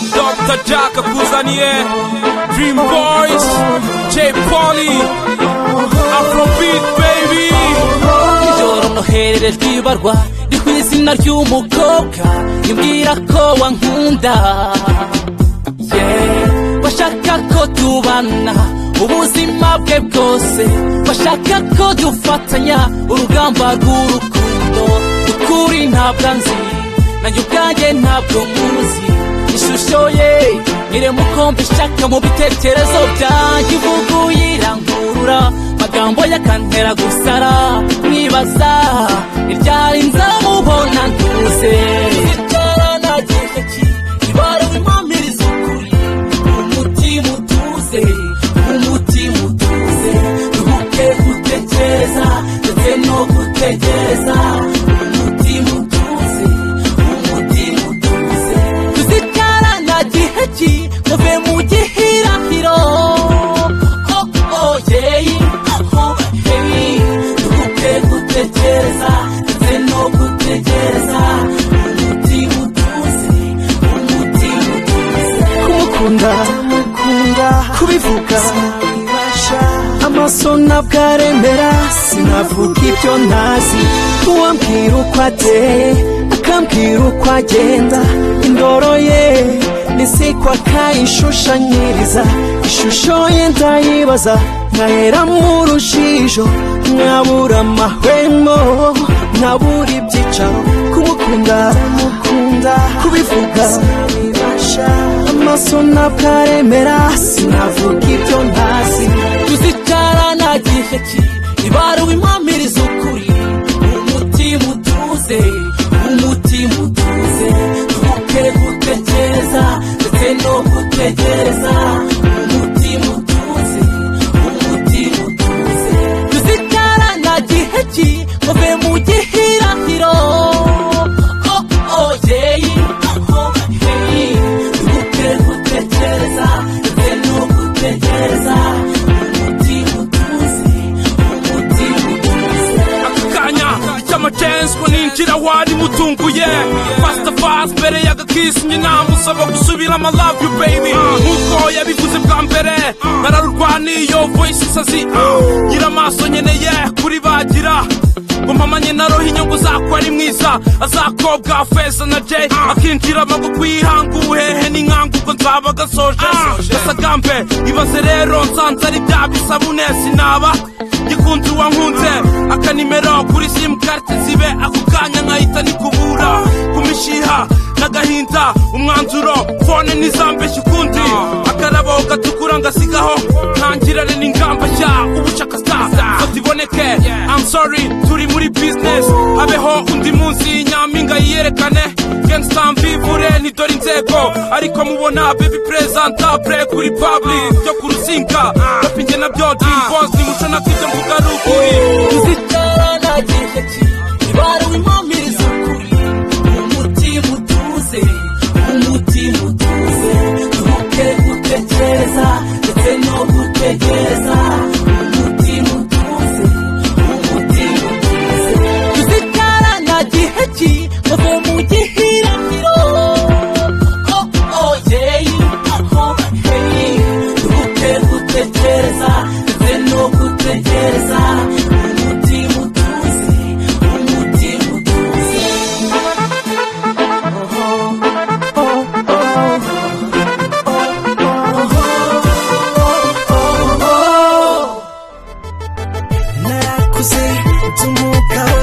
Dr. Jack akuzaniye Dream Boys, J Polly, Afrobeat baby. Ijoro noherere ryibarwa rikwizina ry'umukobwa imbwira ko wankunda, bashaka ko tubana ubuzima bwe bwose, bashaka ko dufatanya urugamba rw'urukundo. Ukuri ntabwo nzi nanjye ubwanjye ntabwo muzi, ishusho ye nyire mukombe ishaka mu bitekerezo byanjye, ivuguye irangurura magambo yakantera gusara, mwibaza iryari nzamubona ntuze. Icyarana gihe ki ibara w'impamiriza ukuri, umutima utuze, umutima utuze, duhuke gutekereza ndetse no gutegereza. Umutima utuze, umutima utuze, tuzicarana gihe ki muve mu gihirahiro. Duhuke gutekereza ndetse no gutegereza. Umutima utuze, umutima utuze, kumukunda kubivuga amaso ntabwo aremera, sinavuga ibyo ntazi. Uwambwira uko ateye akambwira uko agenda, indoro ye nisiko akayishushanyiriza, ishusho ye ndayibaza nkahera mu rujijo, nkabura amahwemo nkabura ibyicaro. Kumukunda kubivuga amaso ntabwo aremera, sinavuga ibyo ntazi. tuzicarana gihe ki ibara w'impamiriza ukuri, umutima utuze, umutima utuze, duhuke gutekereza ndetse no gutegereza. Umutima utuze, umutima utuze, tuzicarana gihe ki muve mu gihirahiro. Duhuke gutekereza ndetse no gutegereza. Umutima utuze, umutima utuze. Akakanya icy'amachense ko ninjira wari mutunguye, fast mbere y'agakisi nyina musaba gusubira my love you baby. Nkuko yabivuze bwa mbere nararurwaniyo voice isazi, gira amaso nyeneye kuri bagira ngo mpamanye na roho inyungu zako ari mwiza, azakobwa Feza na Jay akinjira amago kwihanga ubuhehe n'inkangu ubwo nzaba gasoje gasagambe. Ibaze rero nsanze ari bya bisabune sinaba gikunze uwankunze, akanimero kuri simukarte zibe ako kanya nkahita nikubura ku mishiha n'agahinda. Umwanzuro fone nizambeshya ukundi, akarabo gatukura ngasigaho ntangirane n'ingamba nshya ubushakashatsi tiboneke. I'm sorry turi muri business, habeho undi munsi nyampinga yiyerekane. Gangsta mvivure nidore inzego, ariko mubona baby presentable kuri public byo kuruzinga rapinge nabyo Dream Boys nimuco nakibyo mvuga rukuri. tuzicarana gihe ki ibara w'impamiriza ukuri, umutima utuze, umutima utuze, duhuke gutekereza ndetse no gutegereza. Umutima utuze, umutima utuze, tuzicarana gihe ki muve mu gihirahiro. Duhuke gutekereza ndetse no gutegereza. Umutima utuze, umutima utuze. narakuze ndi umugabo